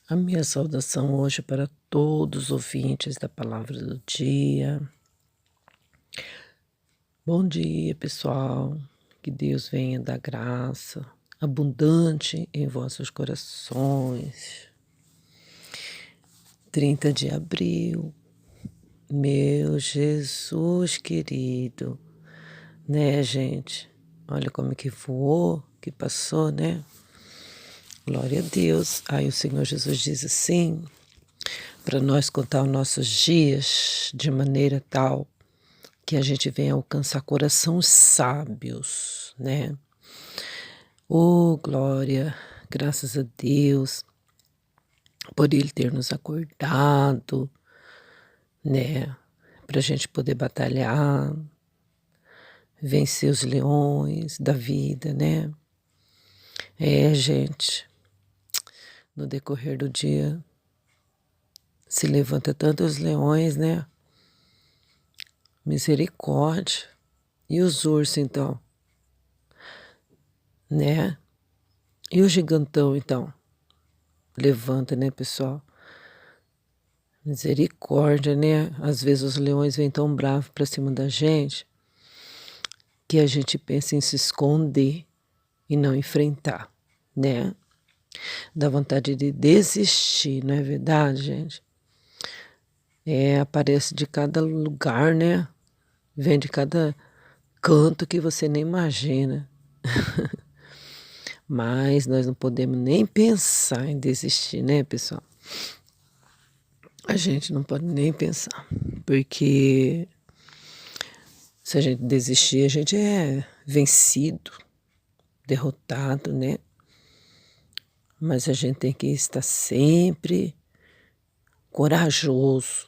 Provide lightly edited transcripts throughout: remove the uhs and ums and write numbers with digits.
A minha saudação hoje para todos os ouvintes da Palavra do Dia. Bom dia, pessoal. Que Deus venha dar graça abundante em vossos corações. 30 de abril, meu Jesus querido, né, gente? Olha como que voou, que passou, né? Glória a Deus. Aí o Senhor Jesus diz assim, para nós contar os nossos dias de maneira tal que a gente venha alcançar corações sábios, né? Oh, glória, graças a Deus por Ele ter nos acordado, né? Para a gente poder batalhar, vencer os leões da vida, né? Gente, no decorrer do dia se levanta tantos leões, né? Misericórdia. E os ursos, então? Né? E o gigantão, então? Levanta, né, pessoal? Misericórdia, né? Às vezes os leões vêm tão bravos para cima da gente que a gente pensa em se esconder e não enfrentar, né? Dá vontade de desistir, não é verdade, gente? Aparece de cada lugar, né? Vem de cada canto que você nem imagina. Mas nós não podemos nem pensar em desistir, né, pessoal? A gente não pode nem pensar, porque se a gente desistir, a gente é vencido, derrotado, né? Mas a gente tem que estar sempre corajoso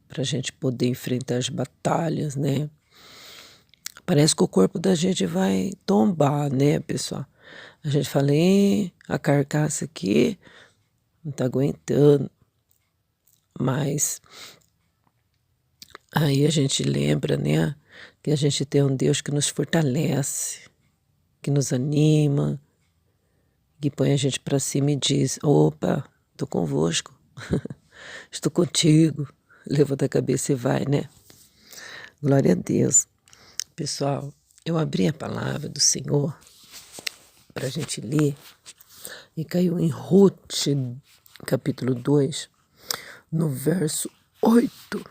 para a gente poder enfrentar as batalhas, né? Parece que o corpo da gente vai tombar, né, pessoal? A gente fala, a carcaça aqui não tá aguentando. Mas aí a gente lembra, né, que a gente tem um Deus que nos fortalece, que nos anima, que põe a gente para cima e diz, opa, estou convosco, estou contigo. Levanta a cabeça e vai, né? Glória a Deus. Pessoal, eu abri a palavra do Senhor para a gente ler e caiu em Ruth, capítulo 2, no verso 8,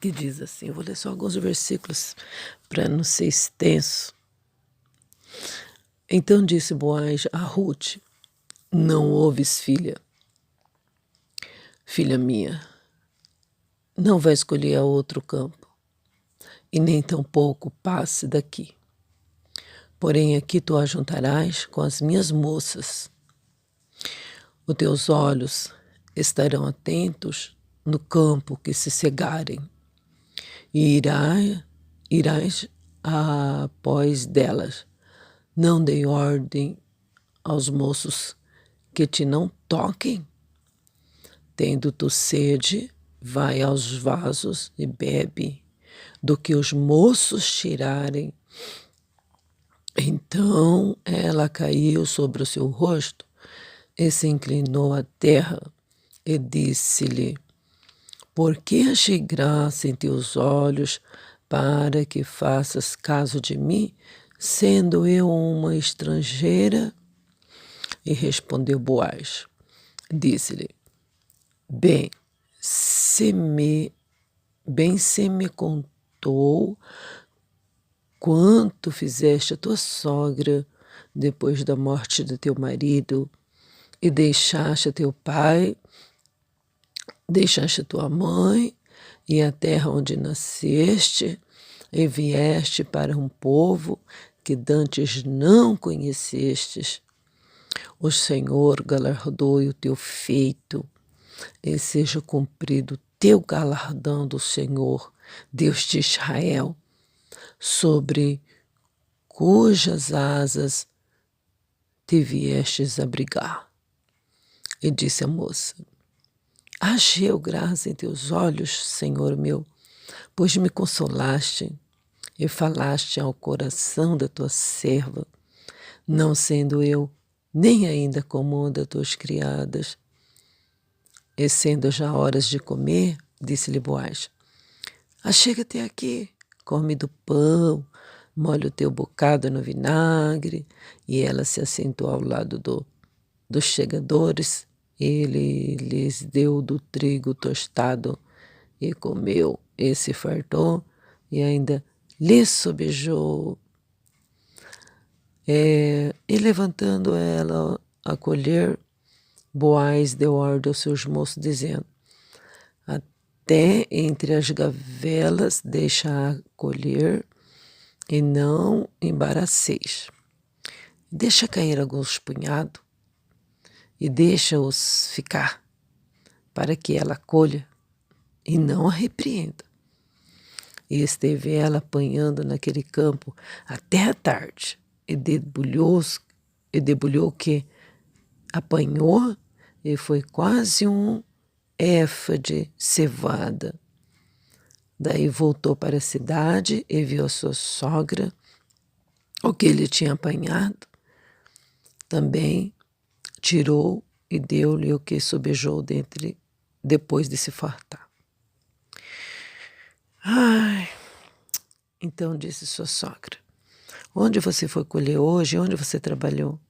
que diz assim, eu vou ler só alguns versículos para não ser extenso. Então disse Boaz a Ruth, não ouves, filha minha, não vai escolher a outro campo, e nem tampouco passe daqui. Porém aqui tu ajuntarás com as minhas moças. Os teus olhos estarão atentos no campo que se cegarem, e irás após delas. Não dei ordem aos moços que te não toquem. Tendo tu sede, vai aos vasos e bebe do que os moços tirarem. Então ela caiu sobre o seu rosto e se inclinou à terra e disse-lhe, por que achei graça em teus olhos para que faças caso de mim, sendo eu uma estrangeira? E respondeu Boaz, disse-lhe, bem se me contou quanto fizeste a tua sogra depois da morte do teu marido, e deixaste a teu pai, deixaste a tua mãe e a terra onde nasceste, e vieste para um povo que dantes não conhecestes. O Senhor galardoe o teu feito, e seja cumprido o teu galardão do Senhor, Deus de Israel, sobre cujas asas te viestes abrigar. E disse a moça, achei eu graça em teus olhos, Senhor meu, pois me consolaste e falaste ao coração da tua serva, não sendo eu nem ainda comanda tuas criadas. E sendo já horas de comer, disse-lhe Boaz, achega-te aqui, come do pão, molha o teu bocado no vinagre. E ela se assentou ao lado dos chegadores. Ele lhes deu do trigo tostado e comeu e se fartou, e ainda lhe sobejou. E levantando ela a colher, Boaz deu ordem aos seus moços, dizendo, até entre as gavelas deixa colher, e não embaraceis. Deixa cair alguns punhados, e deixa-os ficar, para que ela colha, e não a repreenda. E esteve ela apanhando naquele campo até a tarde, e debulhou o que apanhou, e foi quase um éfa de cevada. Daí voltou para a cidade e viu a sua sogra, o que ele tinha apanhado. Também tirou e deu-lhe o que sobejou depois de se fartar. Ai, então disse sua sogra, onde você foi colher hoje? Onde você trabalhou?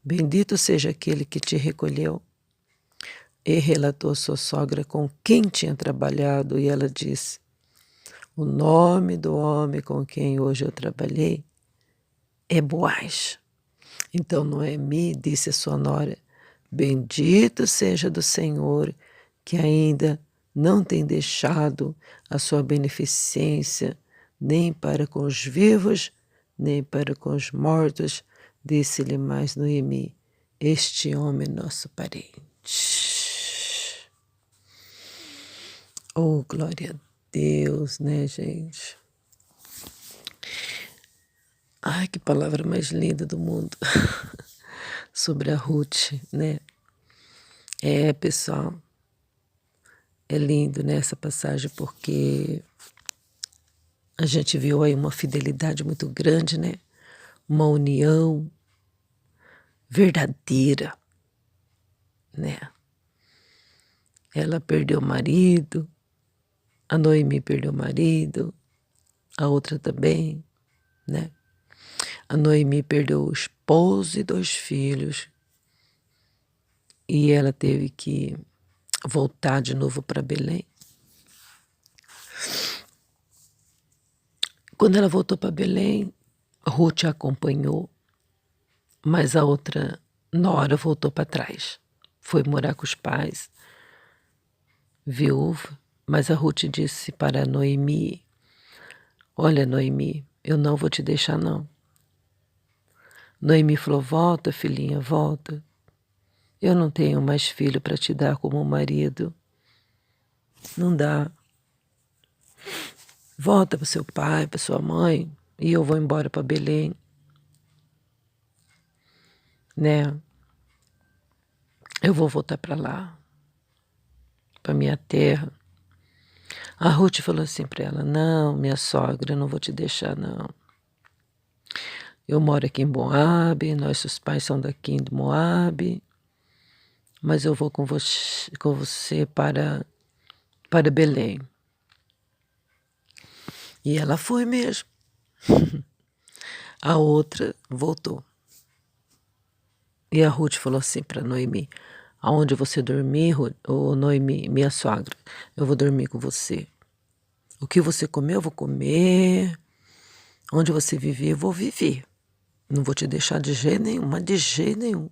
Bendito seja aquele que te recolheu. E relatou a sua sogra com quem tinha trabalhado, e ela disse, o nome do homem com quem hoje eu trabalhei é Boaz. Então Noemi disse a sua nora, bendito seja do Senhor, que ainda não tem deixado a sua beneficência, nem para com os vivos, nem para com os mortos. Disse-lhe mais Noemi, este homem é nosso parente. Oh, glória a Deus, né, gente? Ai, que palavra mais linda do mundo. Sobre a Ruth, né? Pessoal, é lindo, né, essa passagem, porque a gente viu aí uma fidelidade muito grande, né? Uma união verdadeira, né? Ela perdeu o marido, a Noemi perdeu o marido, a outra também, né? A Noemi perdeu o esposo e 2 filhos, e ela teve que voltar de novo para Belém. Quando ela voltou para Belém, Ruth a acompanhou, mas a outra nora voltou para trás. Foi morar com os pais, viúva, mas a Ruth disse para Noemi, olha Noemi, eu não vou te deixar não. Noemi falou, volta filhinha, volta. Eu não tenho mais filho para te dar como marido. Não dá. Volta para seu pai, para sua mãe, e eu vou embora para Belém. Né? Eu vou voltar para lá, para minha terra. A Ruth falou assim para ela, não, minha sogra, eu não vou te deixar, não. Eu moro aqui em Moabe, nossos pais são daqui de Moabe, mas eu vou com você para Belém. E ela foi mesmo. A outra voltou. E a Ruth falou assim para Noemi, aonde você dormir, ô Noemi, minha sogra, eu vou dormir com você. O que você comer, eu vou comer. Onde você viver, eu vou viver. Não vou te deixar de jeito nenhum, mas de jeito nenhum.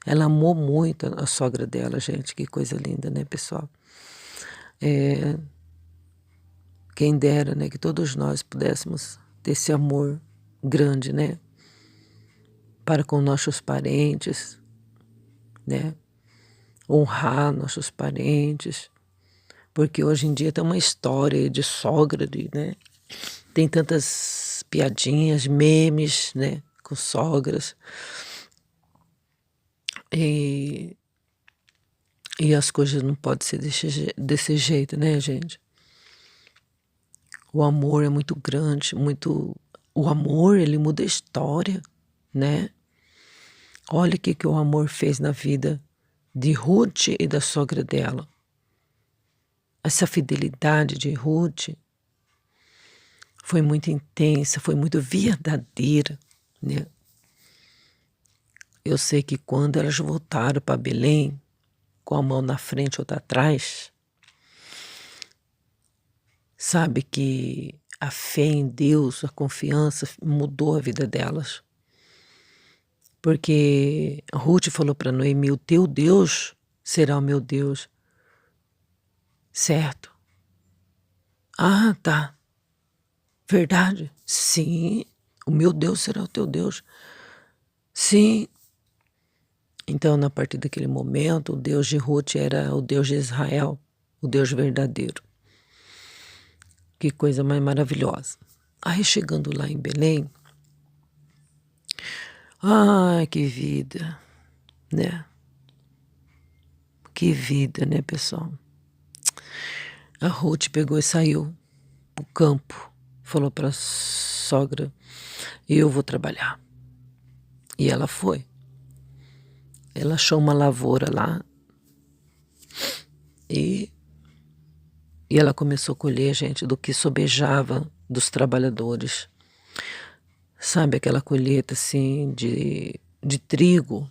Ela amou muito a sogra dela, gente. Que coisa linda, né, pessoal? Quem dera, né, que todos nós pudéssemos ter esse amor grande, né? Para com nossos parentes, né? Honrar nossos parentes. Porque hoje em dia tem uma história de sogra, né? Tem tantas piadinhas, memes, né? Com sogras. E as coisas não podem ser desse jeito, né, gente? O amor é muito grande, muito... O amor, ele muda a história, né? Olha o que o amor fez na vida de Ruth e da sogra dela. Essa fidelidade de Ruth foi muito intensa, foi muito verdadeira, né? Eu sei que quando elas voltaram para Belém, com a mão na frente ou outra atrás, sabe que a fé em Deus, a confiança mudou a vida delas. Porque Ruth falou para Noemi, o teu Deus será o meu Deus. Certo? Ah, tá. Verdade? Sim. O meu Deus será o teu Deus. Sim. Então, a partir daquele momento, o Deus de Ruth era o Deus de Israel, o Deus verdadeiro. Que coisa mais maravilhosa. Aí, chegando lá em Belém, ai, que vida, né? Que vida, né, pessoal? A Ruth pegou e saiu pro campo, falou para a sogra, eu vou trabalhar. E ela foi. Ela achou uma lavoura lá e ela começou a colher, gente, do que sobejava dos trabalhadores. Sabe aquela colheita assim de trigo,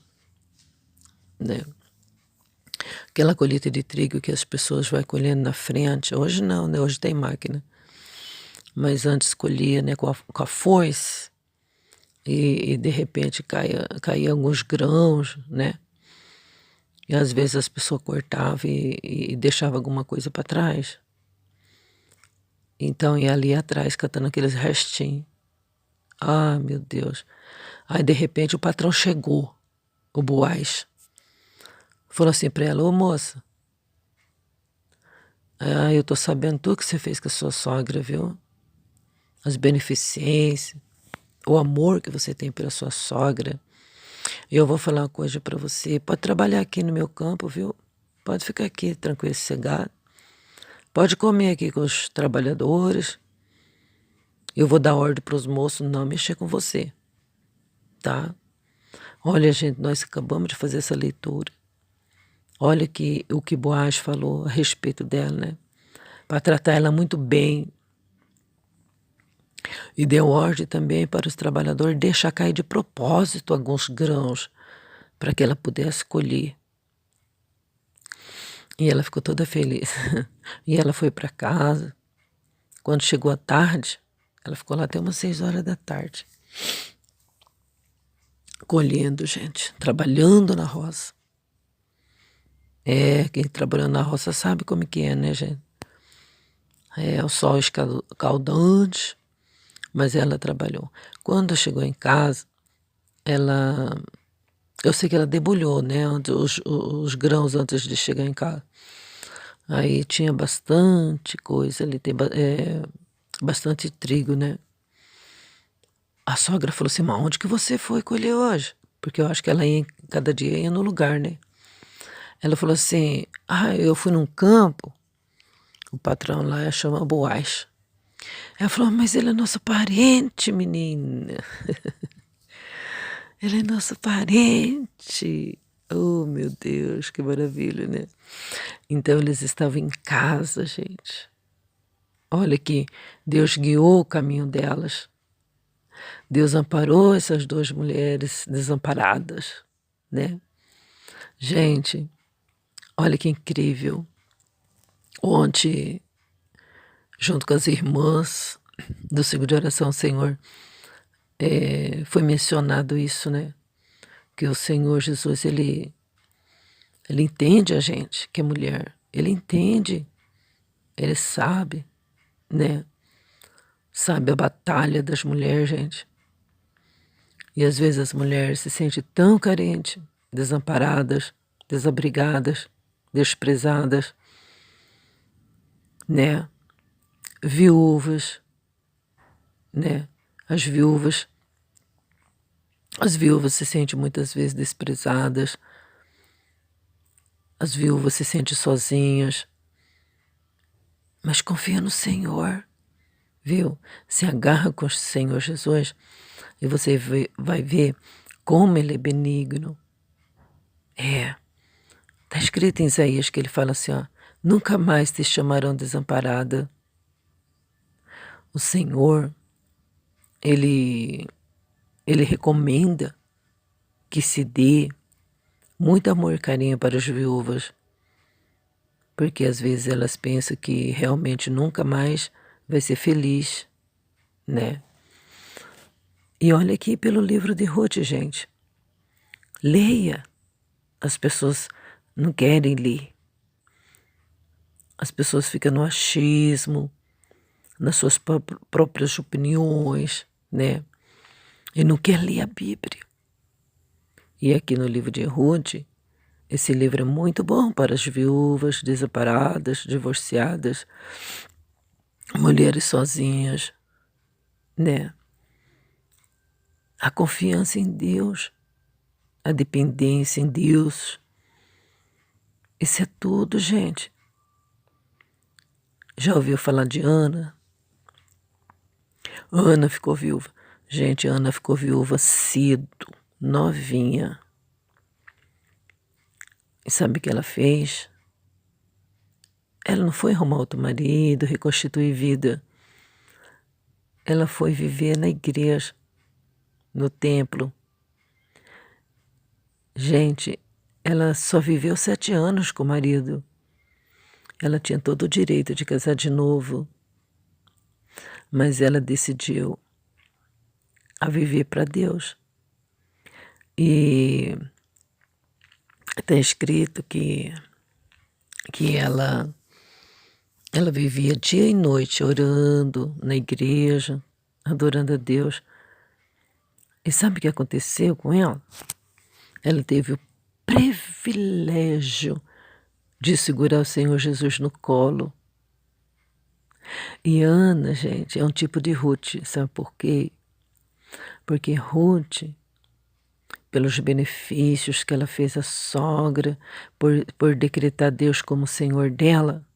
né? Aquela colheita de trigo que as pessoas vão colhendo na frente. Hoje não, né? Hoje tem máquina. Mas antes colhia, né, com a foice e de repente caía alguns grãos, né? E às vezes as pessoas cortavam e deixavam alguma coisa para trás. Então ia ali atrás catando aqueles restinhos. Ah, meu Deus. Aí de repente o patrão chegou, o Boaz. Falou assim para ela, ô moça, eu tô sabendo tudo que você fez com a sua sogra, viu? As beneficências, o amor que você tem pela sua sogra. E eu vou falar uma coisa para você, pode trabalhar aqui no meu campo, viu? Pode ficar aqui tranquilo, sossegado. Pode comer aqui com os trabalhadores. Eu vou dar ordem para os moços não mexer com você, tá? Olha, gente, nós acabamos de fazer essa leitura. Olha o que Boaz falou a respeito dela, né? Para tratar ela muito bem. E deu ordem também para os trabalhadores deixar cair de propósito alguns grãos para que ela pudesse colher. E ela ficou toda feliz. E ela foi para casa. Quando chegou a tarde, ela ficou lá até umas 6 horas da tarde. Colhendo, gente, trabalhando na roça. Quem trabalhando na roça sabe como que é, né, gente? O sol escaldante, mas ela trabalhou. Quando chegou em casa, eu sei que ela debulhou, né, os grãos antes de chegar em casa. Aí tinha bastante coisa ali, bastante trigo, né? A sogra falou assim, mas onde que você foi colher hoje? Porque eu acho que ela cada dia ia no lugar, né? Ela falou assim, eu fui num campo, o patrão lá chama Boaz. Ela falou, mas ele é nosso parente, menina. Ele é nosso parente. Oh, meu Deus, que maravilha, né? Então eles estavam em casa, gente. Olha que Deus guiou o caminho delas. Deus amparou essas duas mulheres desamparadas, né? Gente, olha que incrível. Ontem, junto com as irmãs do Ciclo de Oração, Senhor, foi mencionado isso, né? Que o Senhor Jesus, ele entende a gente, que é mulher. Ele entende, ele sabe, né? Sabe a batalha das mulheres, gente. E às vezes as mulheres se sentem tão carentes, desamparadas, desabrigadas, desprezadas, né? Viúvas, né? As viúvas se sentem muitas vezes desprezadas, as viúvas se sentem sozinhas, mas confia no Senhor, viu? Se agarra com o Senhor Jesus e você vai ver Como ele é benigno. Está escrito em Isaías que ele fala assim, ó, nunca mais te chamarão desamparada. O Senhor, Ele recomenda que se dê muito amor e carinho para as viúvas, porque às vezes elas pensam que realmente nunca mais vai ser feliz, né? E olha aqui pelo livro de Ruth, gente. Leia. As pessoas não querem ler. As pessoas ficam no achismo, nas suas próprias opiniões, né? E não quer ler a Bíblia. E aqui no livro de Ruth, esse livro é muito bom para as viúvas, desamparadas, divorciadas, mulheres sozinhas, né? A confiança em Deus, a dependência em Deus, isso é tudo, gente. Já ouviu falar de Ana? Ana ficou viúva. Gente, Ana ficou viúva cedo, novinha. E sabe o que ela fez? Ela não foi arrumar outro marido, reconstituir vida. Ela foi viver na igreja, no templo. Gente, ela só viveu 7 anos com o marido. Ela tinha todo o direito de casar de novo. Mas ela decidiu a viver para Deus. E está escrito que ela vivia dia e noite orando na igreja, adorando a Deus. E sabe o que aconteceu com ela? Ela teve o privilégio de segurar o Senhor Jesus no colo. E Ana, gente, é um tipo de Ruth, sabe por quê? Porque Ruth, pelos benefícios que ela fez à sogra, por decretar Deus como Senhor dela,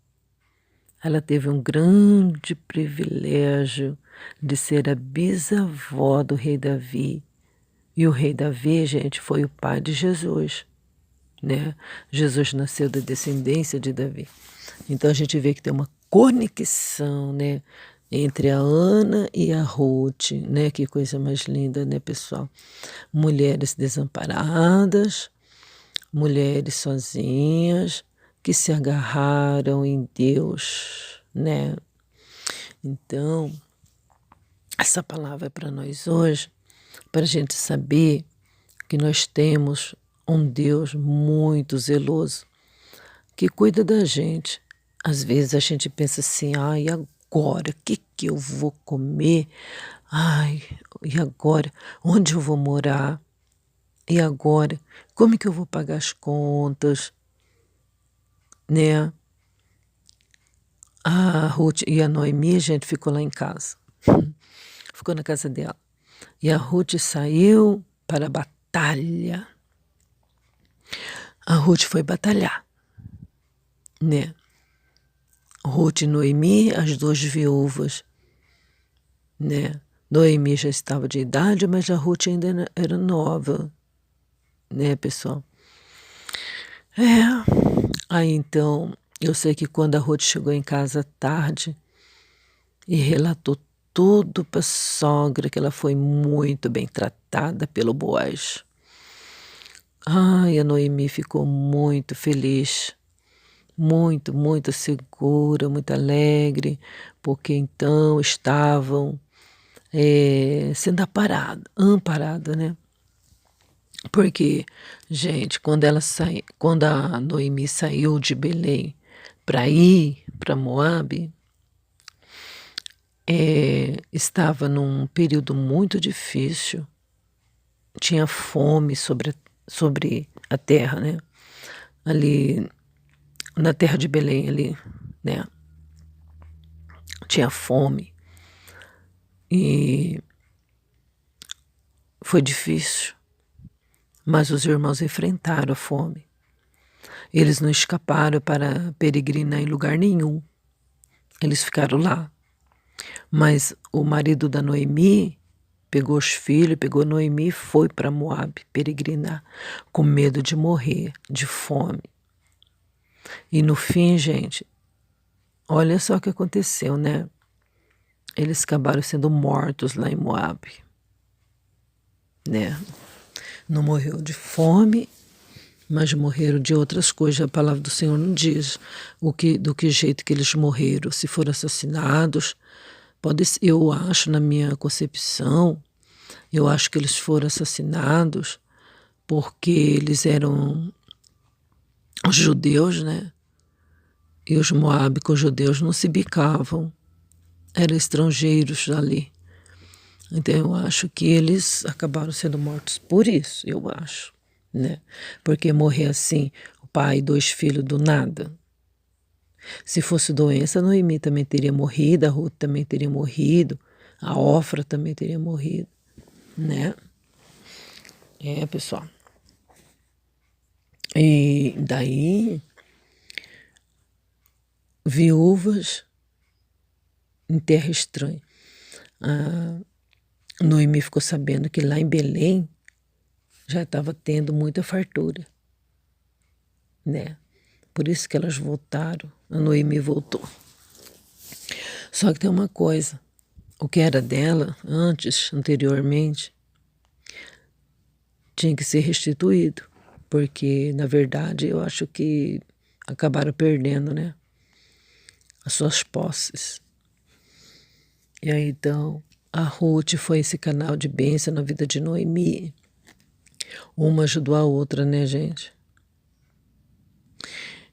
ela teve um grande privilégio de ser a bisavó do rei Davi. E o rei Davi, gente, foi o pai de Jesus, né? Jesus nasceu da descendência de Davi. Então a gente vê que tem uma conexão, né, entre a Ana e a Ruth, né? Que coisa mais linda, né, pessoal? Mulheres desamparadas, mulheres sozinhas, que se agarraram em Deus, né? Então, essa palavra é para nós hoje, para a gente saber que nós temos um Deus muito zeloso, que cuida da gente. Às vezes a gente pensa assim, ai, e agora? O que eu vou comer? Ai, e agora? Onde eu vou morar? E agora? Como é que eu vou pagar as contas? Né? A Ruth e a Noemi, a gente ficou lá em casa. Ficou na casa dela. E a Ruth saiu para a batalha. A Ruth foi batalhar, né? Ruth e Noemi, as duas viúvas, né? Noemi já estava de idade, mas a Ruth ainda era nova, né, pessoal? Aí então, eu sei que quando a Ruth chegou em casa tarde e relatou tudo para a sogra, que ela foi muito bem tratada pelo Boaz. Ai, a Noemi ficou muito feliz, muito, muito segura, muito alegre, porque então estavam sendo amparada, né? Porque, gente, quando a Noemi saiu de Belém para ir para Moabe, estava num período muito difícil, tinha fome sobre a terra, né? Ali na terra de Belém, ali, né? Tinha fome e foi difícil, mas os irmãos enfrentaram a fome. Eles não escaparam para peregrinar em lugar nenhum, eles ficaram lá. Mas o marido da Noemi pegou os filhos, pegou Noemi e foi para Moabe peregrinar, com medo de morrer, de fome. E no fim, gente, olha só o que aconteceu, né? Eles acabaram sendo mortos lá em Moabe, né? Não morreu de fome, mas morreram de outras coisas. A palavra do Senhor não diz do que jeito que eles morreram. Se foram assassinados, eu acho, na minha concepção, eu acho que eles foram assassinados porque eles eram os judeus, né? E os Moabe com os judeus não se bicavam, eram estrangeiros ali. Então eu acho que eles acabaram sendo mortos por isso, eu acho, né? Porque morrer assim, o pai e 2 filhos do nada. Se fosse doença, Noemi também teria morrido, a Ruth também teria morrido, a Ofra também teria morrido, né? Pessoal. E daí, viúvas em terra estranha. Noemi ficou sabendo que lá em Belém já estava tendo muita fartura, né? Por isso que elas voltaram, a Noemi voltou. Só que tem uma coisa, o que era dela anteriormente, tinha que ser restituído, porque na verdade eu acho que acabaram perdendo, né? As suas posses. E aí então a Ruth foi esse canal de bênção na vida de Noemi. Uma ajudou a outra, né, gente?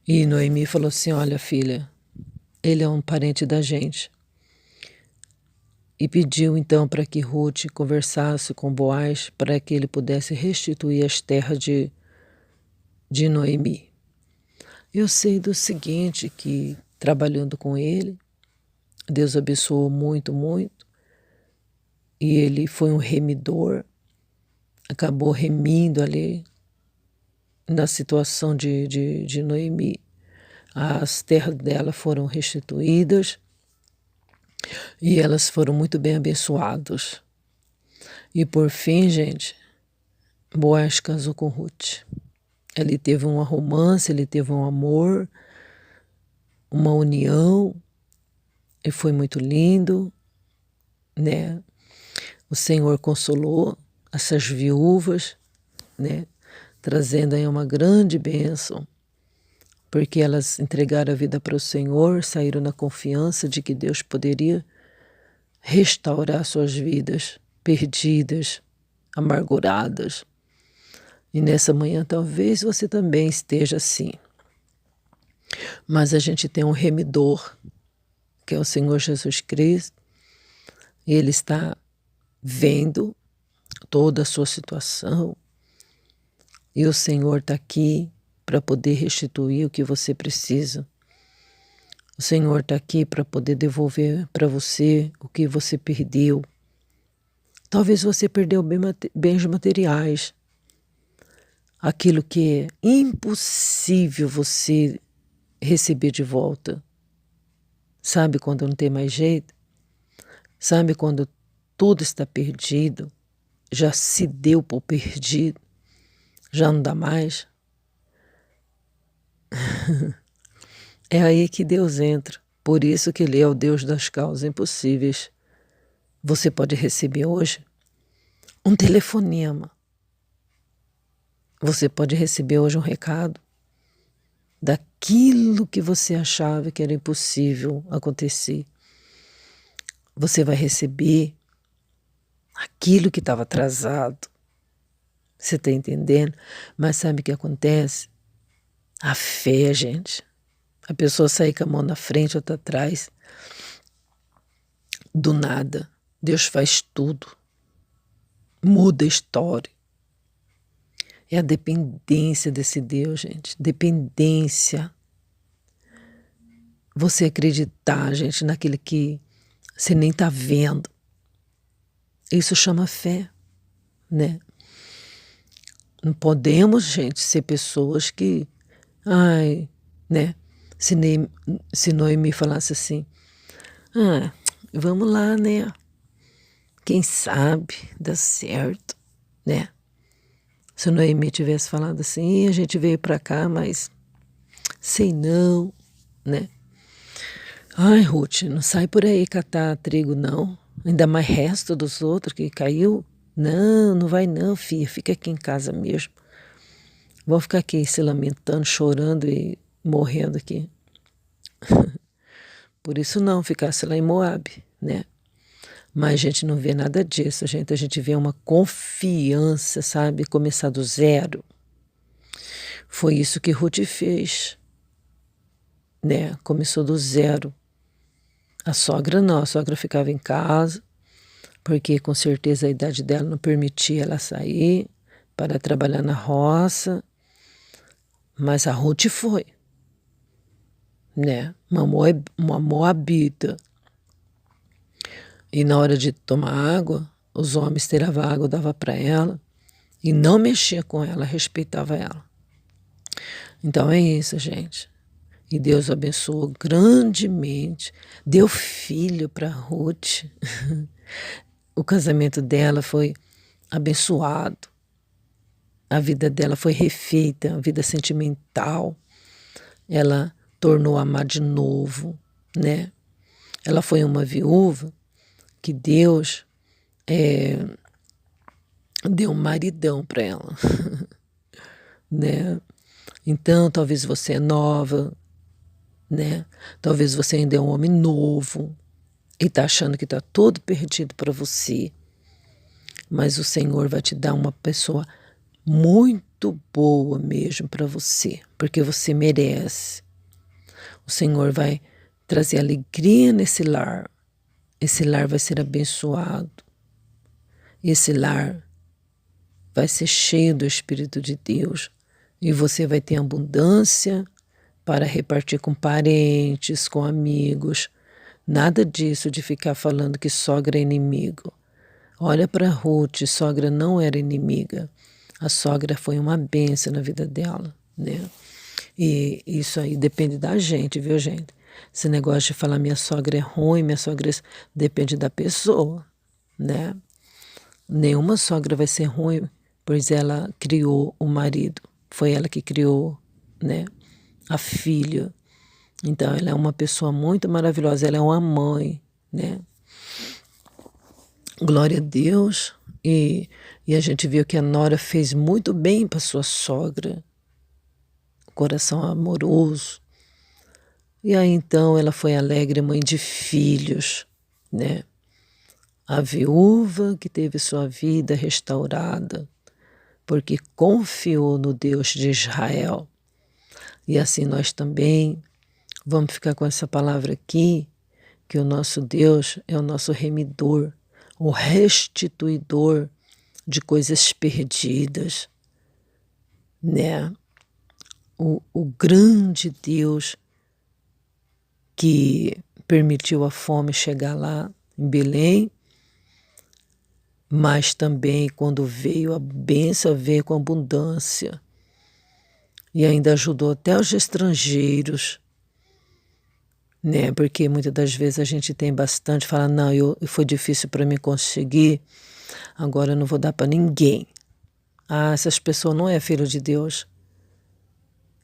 E Noemi falou assim: olha, filha, ele é um parente da gente. E pediu então para que Ruth conversasse com Boaz para que ele pudesse restituir as terras de Noemi. Eu sei do seguinte, que trabalhando com ele, Deus abençoou muito, muito. E ele foi um remidor, acabou remindo ali na situação de Noemi. As terras dela foram restituídas e elas foram muito bem abençoadas. E por fim, gente, Boaz casou com Ruth. Ele teve um romance, ele teve um amor, uma união, e foi muito lindo, né? O Senhor consolou essas viúvas, né? Trazendo aí uma grande bênção, porque elas entregaram a vida para o Senhor, saíram na confiança de que Deus poderia restaurar suas vidas perdidas, amarguradas. E nessa manhã talvez você também esteja assim. Mas a gente tem um remidor, que é o Senhor Jesus Cristo, e Ele está vendo toda a sua situação, e o Senhor está aqui para poder restituir o que você precisa. O Senhor está aqui para poder devolver para você o que você perdeu. Talvez você perdeu bens materiais, aquilo que é impossível você receber de volta. Sabe quando não tem mais jeito? Sabe quando tudo está perdido? Já se deu por perdido? Já não dá mais? É aí que Deus entra. Por isso que Ele é o Deus das causas impossíveis. Você pode receber hoje um telefonema. Você pode receber hoje um recado daquilo que você achava que era impossível acontecer. Você vai receber aquilo que estava atrasado. Você está entendendo? Mas sabe o que acontece? A fé, gente. A pessoa sair com a mão na frente ou outra atrás. Do nada. Deus faz tudo. Muda a história. É a dependência desse Deus, gente. Dependência. Você acreditar, gente, naquele que você nem está vendo. Isso chama fé, né? Não podemos, gente, ser pessoas que... Ai, né? Se Noemi falasse assim, vamos lá, né? Quem sabe dá certo, né? Se a Noemi tivesse falado assim, a gente veio para cá, mas sei não, né? Ai, Ruth, não sai por aí catar trigo, não. Ainda mais resto dos outros que caiu. Não, não vai não, filha. Fica aqui em casa mesmo. Vão ficar aqui se lamentando, chorando e morrendo aqui. Por isso não, ficasse lá em Moabe, né? Mas a gente não vê nada disso, gente. A gente vê uma confiança, sabe? Começar do zero. Foi isso que Ruth fez, né? Começou do zero. A sogra não, a sogra ficava em casa, porque com certeza a idade dela não permitia ela sair para trabalhar na roça. Mas a Ruth foi, né? Uma moabita. E na hora de tomar água, os homens tiravam água, dava para ela e não mexia com ela, respeitava ela. Então é isso, gente. E Deus abençoou grandemente, deu filho para Ruth. O casamento dela foi abençoado, a vida dela foi refeita, a vida sentimental. Ela tornou a amar de novo, né? Ela foi uma viúva que Deus deu um maridão para ela, né? Então, talvez você é nova, né? Talvez você ainda é um homem novo e está achando que está todo perdido para você. Mas o Senhor vai te dar uma pessoa muito boa mesmo para você, porque você merece. O Senhor vai trazer alegria nesse lar. Esse lar vai ser abençoado. Esse lar vai ser cheio do Espírito de Deus. E você vai ter abundância para repartir com parentes, com amigos. Nada disso de ficar falando que sogra é inimigo. Olha para Ruth, sogra não era inimiga. A sogra foi uma bênção na vida dela, né? E isso aí depende da gente, viu, gente? Esse negócio de falar minha sogra é ruim, minha sogra depende da pessoa, né? Nenhuma sogra vai ser ruim, pois ela criou o marido. Foi ela que criou, né, a filha. Então, ela é uma pessoa muito maravilhosa, ela é uma mãe, né? Glória a Deus. E a gente viu que a nora fez muito bem para sua sogra. Coração amoroso. E aí, então, ela foi alegre mãe de filhos, né? A viúva que teve sua vida restaurada, porque confiou no Deus de Israel. E assim nós também vamos ficar com essa palavra aqui, que o nosso Deus é o nosso remidor, o restituidor de coisas perdidas, né? O grande Deus que permitiu a fome chegar lá em Belém, mas também quando veio a bênção, veio com abundância. E ainda ajudou até os estrangeiros, né? Porque muitas das vezes a gente tem bastante, fala, não, foi difícil para mim conseguir, agora eu não vou dar para ninguém. Ah, essas pessoas não é filho de Deus.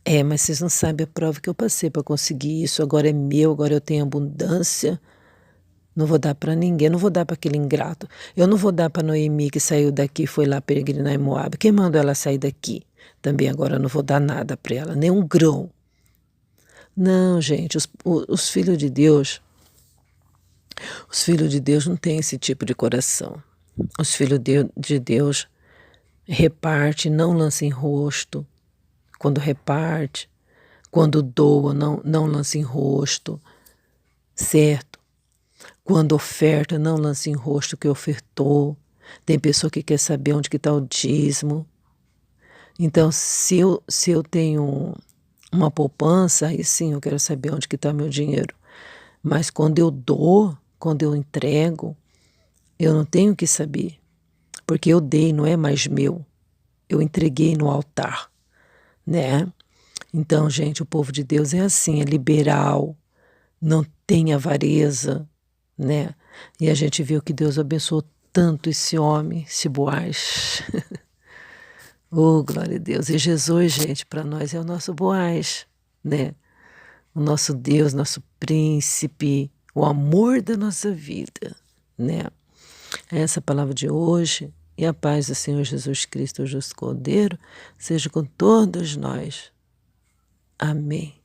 É, mas vocês não sabem a prova que eu passei para conseguir isso, agora é meu, agora eu tenho abundância. Não vou dar para ninguém, não vou dar para aquele ingrato. Eu não vou dar para Noemi que saiu daqui e foi lá peregrinar em Moab. Quem mandou ela sair daqui? Também agora eu não vou dar nada para ela, nem um grão. Não, gente, os filhos de Deus não têm esse tipo de coração. Os filhos de Deus reparte, não lança em rosto. Quando reparte, quando doa, não lança em rosto, certo? Quando oferta, não lança em rosto o que ofertou. Tem pessoa que quer saber onde que está o dízimo. Então, se eu tenho uma poupança, aí sim eu quero saber onde que está meu dinheiro. Mas quando eu dou, quando eu entrego, eu não tenho que saber. Porque eu dei, não é mais meu. Eu entreguei no altar, né? Então, gente, o povo de Deus é assim, é liberal, não tem avareza, né? E a gente viu que Deus abençoou tanto esse homem, esse Boaz. Oh, glória a Deus. E Jesus, gente, para nós é o nosso Boaz, né? O nosso Deus, nosso príncipe, o amor da nossa vida, né? Essa é a palavra de hoje. E a paz do Senhor Jesus Cristo, o justo Cordeiro, seja com todos nós. Amém.